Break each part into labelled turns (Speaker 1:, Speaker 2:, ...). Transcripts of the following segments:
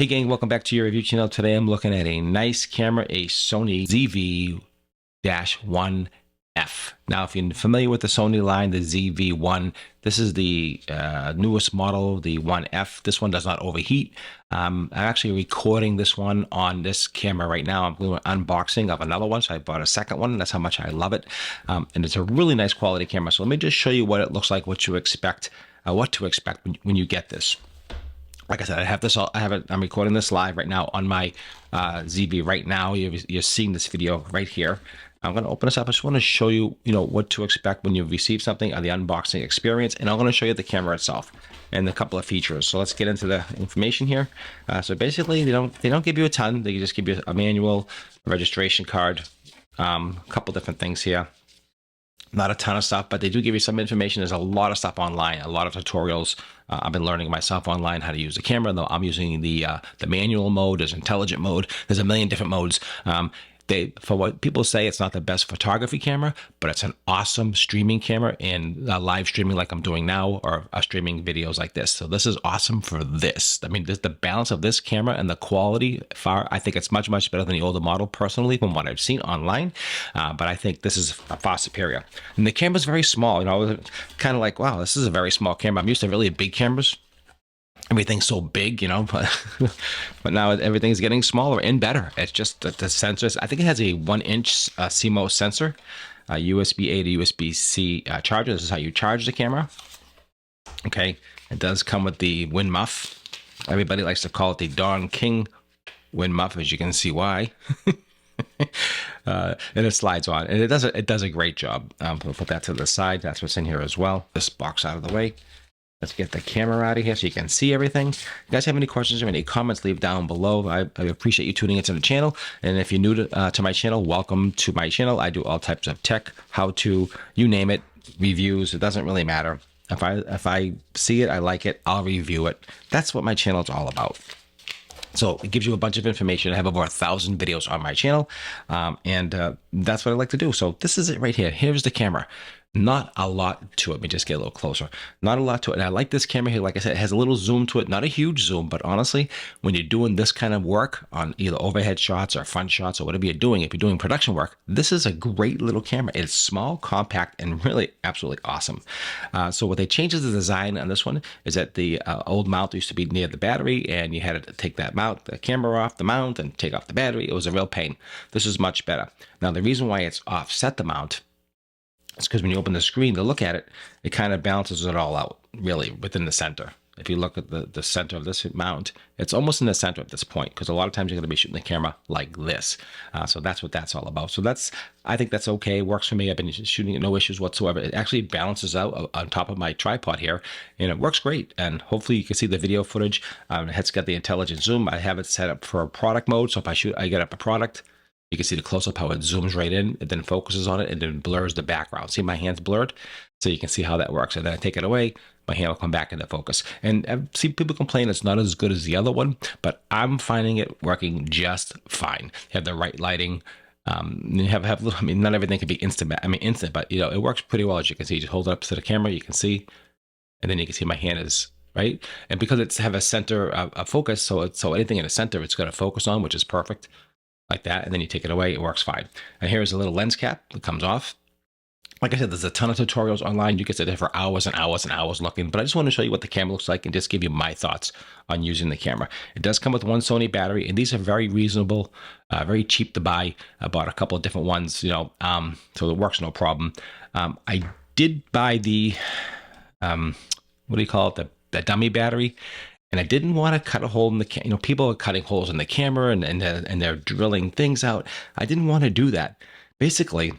Speaker 1: Hey gang, welcome back to your review channel. Today I'm looking at a nice camera, a Sony ZV-1F. Now, if you're familiar with the Sony line, the ZV-1, this is the newest model, the 1F. This one does not overheat. I'm actually recording this one on this camera right now. I'm doing an unboxing of another one, so I bought a second one. That's how much I love it. And it's a really nice quality camera. So let me just show you what it looks like, what to expect when you get this. Like I said, I have this all, I'm recording this live right now on my ZV right now. You're seeing this video right here. I'm going to open this up. I just want to show you, what to expect when you receive something on the unboxing experience. And I'm going to show you the camera itself and a couple of features. So let's get into the information here. So basically, they don't give you a ton. They just give you a manual, a registration card, a couple different things here. Not a ton of stuff, but they do give you some information. There's a lot of stuff online, a lot of tutorials. I've been learning myself online how to use the camera, though I'm using the manual mode. There's intelligent mode. There's a million different modes. For what people say, it's not the best photography camera, but it's an awesome streaming camera and live streaming like I'm doing now, or streaming videos like this. So this is awesome for this. I mean, the balance of this camera and the quality, I think it's much, much better than the older model personally from what I've seen online. But I think this is far superior. And the camera's very small. I was kind of like, wow, this is a very small camera. I'm used to really big cameras. Everything's so big, but now everything's getting smaller and better. It's just the sensors. I think it has a 1-inch CMOS sensor, USB-A to USB-C charger. This is how you charge the camera. Okay, it does come with the wind muff. Everybody likes to call it the Don King wind muff, as you can see why. And it slides on, and it does a great job. We'll put that to the side. That's what's in here as well. This box out of the way. Let's get the camera out of here so you can see everything. If you guys have any questions or any comments, leave down below. I appreciate you tuning into the channel. And if you're new to my channel, welcome to my channel. I do all types of tech, how to, you name it, reviews. It doesn't really matter. If I see it, I like it, I'll review it. That's what my channel is all about. So it gives you a bunch of information. I have over 1,000 videos on my channel, and that's what I like to do. So this is it right here. Here's the camera. Not a lot to it. Let me just get a little closer. Not a lot to it. And I like this camera here. Like I said, it has a little zoom to it. Not a huge zoom, but honestly, when you're doing this kind of work on either overhead shots or front shots or whatever you're doing, if you're doing production work, this is a great little camera. It's small, compact, and really absolutely awesome. So what they changed is the design on this one is that the old mount used to be near the battery, and you had to take that mount, the camera off the mount, and take off the battery. It was a real pain. This is much better. Now, the reason why it's offset the mount, it's because when you open the screen to look at it, it kind of balances it all out, really, within the center. If you look at the center of this mount, it's almost in the center at this point, because a lot of times you're going to be shooting the camera like this. So that's what that's all about. So I think that's okay. Works for me. I've been shooting it, no issues whatsoever. It actually balances out on top of my tripod here, and it works great. And hopefully you can see the video footage. It's got the intelligent zoom. I have it set up for product mode. So if I get up a product, you can see the close-up, how it zooms right in, it then focuses on it, and then blurs the background. See, my hand's blurred? So you can see how that works. And then I take it away, my hand will come back into focus. And I see people complain it's not as good as the other one, but I'm finding it working just fine. You have the right lighting. You have little, not everything can be instant, but it works pretty well. As you can see, you just hold it up to the camera, you can see, and then you can see my hand is right. And because it's have a center of focus, so anything in the center, it's going to focus on, which is perfect. Like that, and then you take it away, it works fine. And here's a little lens cap that comes off. Like I said, there's a ton of tutorials online. You can sit there for hours and hours and hours looking, but I just want to show you what the camera looks like and just give you my thoughts on using the camera. It does come with one Sony battery, and these are very reasonable, very cheap to buy. I bought a couple of different ones, so it works no problem. I did buy the, what do you call it, the dummy battery. And I didn't want to cut a hole in the camera. People are cutting holes in the camera and they're drilling things out. I didn't want to do that. Basically,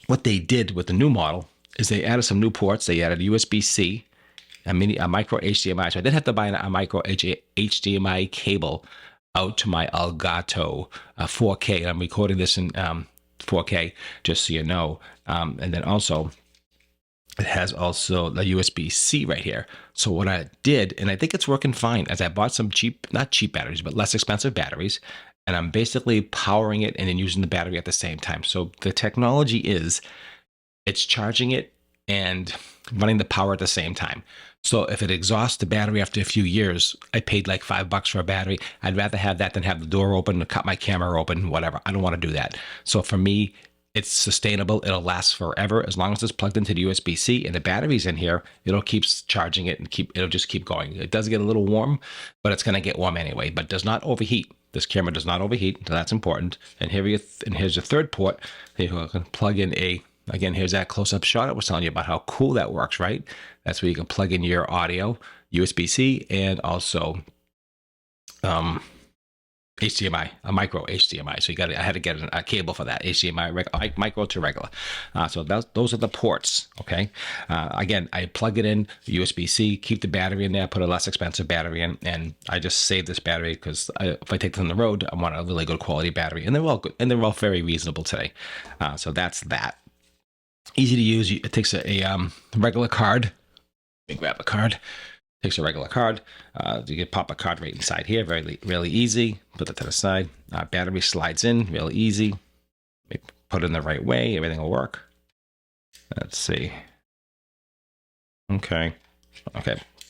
Speaker 1: what they did with the new model is they added some new ports. They added USB-C, a micro HDMI. So I did have to buy a micro HDMI cable out to my Elgato 4K. And I'm recording this in 4K, just so you know. And then also, it has also the USB-C right here. So what I did, and I think it's working fine, as I bought some not cheap batteries, but less expensive batteries, and I'm basically powering it and then using the battery at the same time. So the technology is, it's charging it and running the power at the same time. So if it exhausts the battery after a few years, I paid like $5 for a battery. I'd rather have that than have the door open, cut my camera open, whatever. I don't want to do that. So for me, it's sustainable. It'll last forever as long as it's plugged into the USB-C and the battery's in here. It'll keep charging it and it'll just keep going. It does get a little warm, but it's going to get warm anyway. But does not overheat. This camera does not overheat, so that's important. And here's your third port. You can plug in a. Again, here's that close-up shot I was telling you about how cool that works, right? That's where you can plug in your audio, USB-C, and also HDMI, a micro HDMI. So I had to get a cable for that, HDMI, micro to regular. So those are the ports, okay? Again, I plug it in, USB-C, keep the battery in there, put a less expensive battery in, and I just save this battery because if I take this on the road, I want a really good quality battery. And they're all good, and they're all very reasonable today. So that's that. Easy to use. It takes a regular card. Let me grab a card. Takes a regular card. You can pop a card right inside here. Really easy. Put that to the side. Battery slides in. Real easy. Put it in the right way. Everything will work. Let's see. Okay.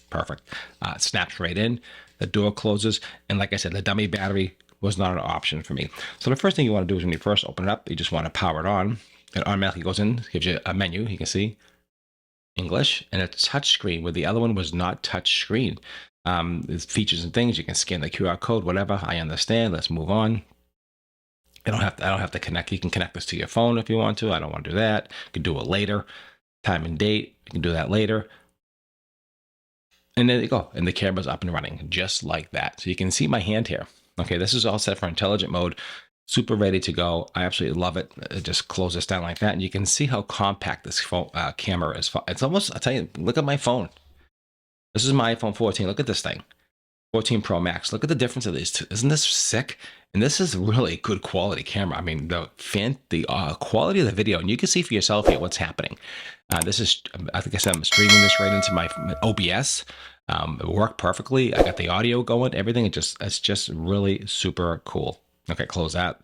Speaker 1: Perfect. It snaps right in. The door closes. And like I said, the dummy battery was not an option for me. So the first thing you want to do is when you first open it up, you just want to power it on. It automatically goes in, gives you a menu. You can see English and a touch screen where the other one was not touch screen. There's features and things. You can scan the QR code, whatever. I understand. Let's move on. I don't have to connect. You can connect this to your phone if you want to. I don't want to do that. You can do it later. Time and date. You can do that later. And there you go. And the camera's up and running just like that. So you can see my hand here. Okay, this is all set for intelligent mode. Super ready to go. I absolutely love it. It just closes down like that. And you can see how compact this phone, camera is. It's almost, I'll tell you, look at my phone. This is my iPhone 14. Look at this thing. 14 Pro Max. Look at the difference of these two. Isn't this sick? And this is really good quality camera. I mean, the quality of the video, and you can see for yourself here what's happening. This is, I think I said I'm streaming this right into my OBS. It worked perfectly. I got the audio going, everything. It's just really super cool. Okay, close that.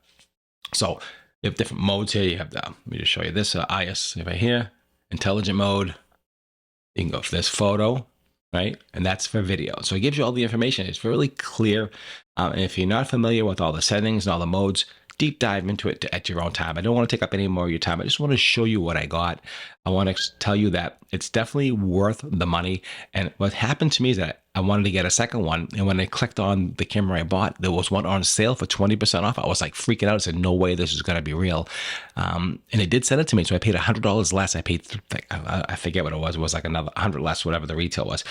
Speaker 1: So you have different modes here. You have the, let me just show you this IS right here, intelligent mode. You can go for this photo, right? And that's for video. So it gives you all the information. It's really clear. And if you're not familiar with all the settings and all the modes, deep dive into it at your own time. I don't want to take up any more of your time. I just want to show you what I got. I want to tell you that it's definitely worth the money. And what happened to me is that I wanted to get a second one. And when I clicked on the camera I bought, there was one on sale for 20% off. I was like freaking out. I said, no way this is going to be real. And it did send it to me. So I paid $100 less. I paid, I forget what it was. It was like another 100 less, whatever the retail was.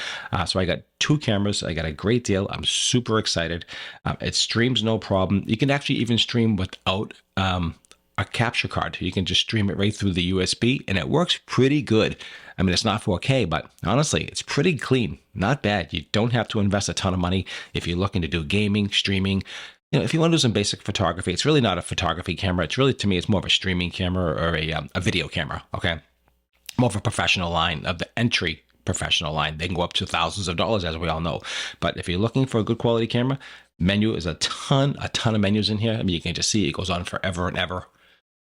Speaker 1: So I got two cameras. I got a great deal. I'm super excited. It streams no problem. You can actually even stream without a capture card. You can just stream it right through the USB and it works pretty good. I mean, it's not 4K, but honestly, it's pretty clean. Not bad. You don't have to invest a ton of money if you're looking to do gaming, streaming. You know, if you want to do some basic photography, it's really not a photography camera. It's really, to me, it's more of a streaming camera or a video camera, okay? More of a professional line of the entry professional line. They can go up to thousands of dollars, as we all know. But if you're looking for a good quality camera, menu is a ton of menus in here. I mean, you can just see it goes on forever and ever.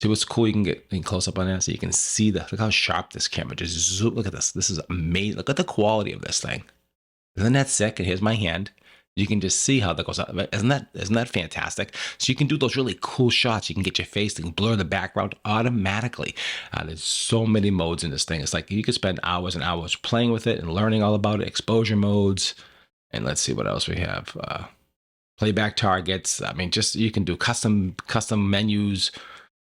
Speaker 1: See what's cool? You can get in close up on that so you can see look how sharp this camera. Just zoom, look at this. This is amazing. Look at the quality of this thing. Isn't that sick? And here's my hand. You can just see how that goes on. Isn't that fantastic? So you can do those really cool shots. You can get your face, you can blur the background automatically. There's so many modes in this thing. It's like you could spend hours and hours playing with it and learning all about it. Exposure modes. And let's see what else we have. Playback targets. I mean, just you can do custom menus.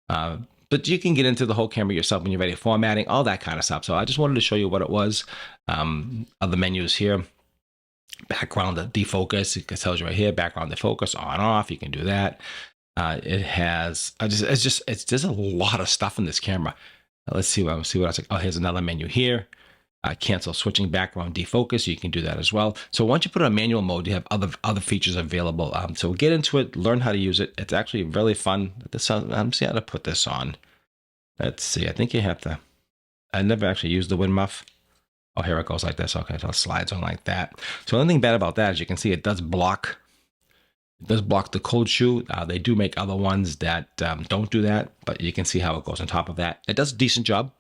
Speaker 1: But you can get into the whole camera yourself when you're ready, formatting, all that kind of stuff. So I just wanted to show you what it was. Other menus here. Background defocus. It tells you right here, background defocus, on, off. You can do that. It has, there's a lot of stuff in this camera. Let's see what else. Oh, here's another menu here. Cancel switching background defocus. You can do that as well. So once you put it on manual mode, you have other features available. So get into it, learn how to use it. It's actually really fun. I'm seeing how to put this on. Let's see. I think you have to. I never actually used the wind muff. Oh, here it goes like this. Okay, so it slides on like that. So the only thing bad about that is you can see it does block. It does block the cold shoe. They do make other ones that don't do that, but you can see how it goes on top of that. It does a decent job.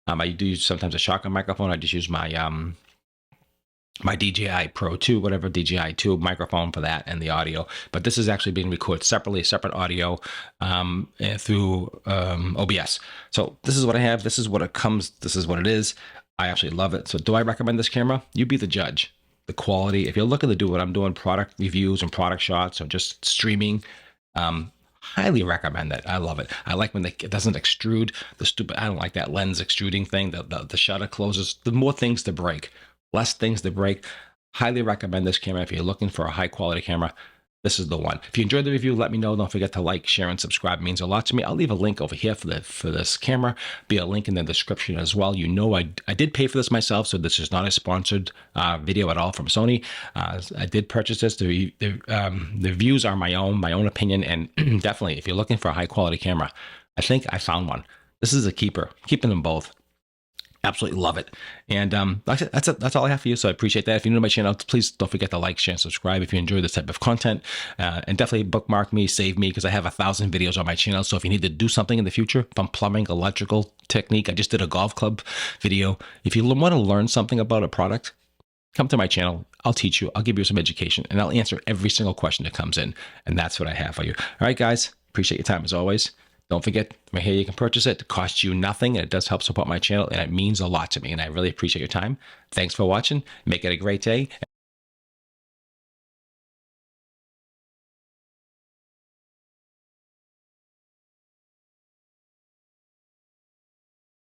Speaker 1: I do use sometimes a shotgun microphone. I just use my my DJI Pro 2, whatever, DJI 2 microphone for that and the audio. But this is actually being recorded separately, separate audio through OBS. So this is what I have. This is what it comes. This is what it is. I absolutely love it. So do I recommend this camera? You be the judge. The quality, if you're looking to do what I'm doing, product reviews and product shots or just streaming, highly recommend it. I love it. I like when it doesn't extrude. I don't like that lens extruding thing. The shutter closes. The more things to break, less things to break. Highly recommend this camera if you're looking for a high quality camera. This is the one. If you enjoyed the review, let me know. Don't forget to like, share, and subscribe. It means a lot to me. I'll leave a link over here for this camera. Be a link in the description as well. You know, I did pay for this myself, so this is not a sponsored video at all from Sony. I did purchase this. The views are my own opinion, and definitely, if you're looking for a high quality camera, I think I found one. This is a keeper. Keeping them both. Absolutely love it. And like I said, that's all I have for you. So I appreciate that. If you're new to my channel, please don't forget to like, share, and subscribe if you enjoy this type of content. And definitely bookmark me, save me, because I have 1,000 videos on my channel. So if you need to do something in the future from plumbing, electrical technique, I just did a golf club video. If you want to learn something about a product, come to my channel. I'll teach you. I'll give you some education, and I'll answer every single question that comes in. And that's what I have for you. All right, guys. Appreciate your time as always. Don't forget, right here you can purchase it. It costs you nothing, and it does help support my channel, and it means a lot to me, and I really appreciate your time. Thanks for watching. Make it a great day.